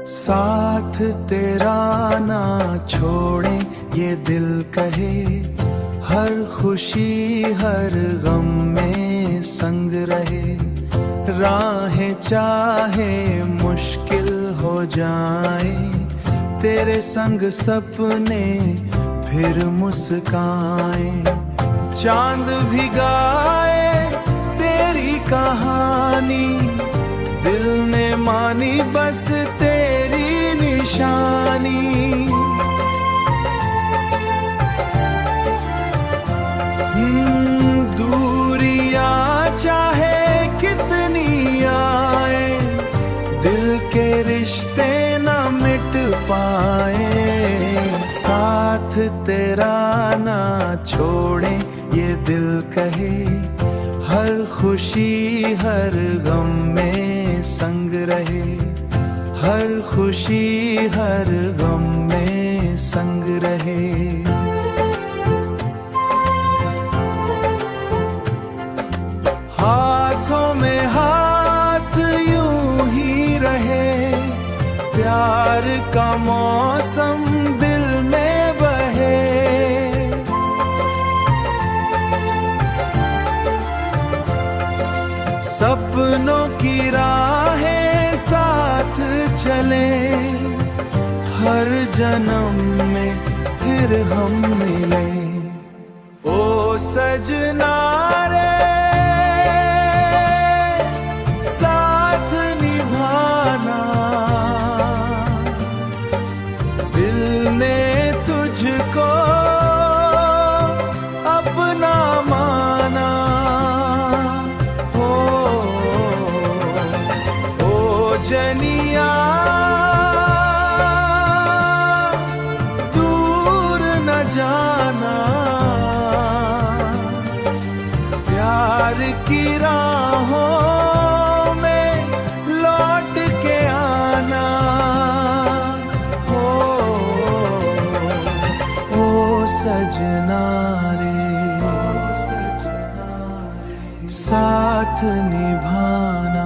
साथ तेरा ना छोड़े ये दिल कहे, हर खुशी हर गम में संग रहे। राहें चाहे मुश्किल हो जाए, तेरे संग सपने फिर मुस्काए। चांद भी गाए तेरी कहानी, दिल ने मानी बस तेरी निशानी। दूरियां चाहे कितनी आए, दिल के रिश्ते न मिट पाए। साथ तेरा ना छोड़े ये दिल कहे, हर खुशी हर गम में संग रहे। हर खुशी हर गम में संग रहे। हाथों में हाथ यूं ही रहे, प्यार का मौसम दिल में बहे। सपनों की राहें साथ चले, हर जन्म में फिर हम मिले। ओ सजना रे साथ निभाना, दिल ने तुझको अपना माना। जनिया दूर न जाना, प्यार की राहों में लौट के आना। ओ सजना रे साथ निभाना।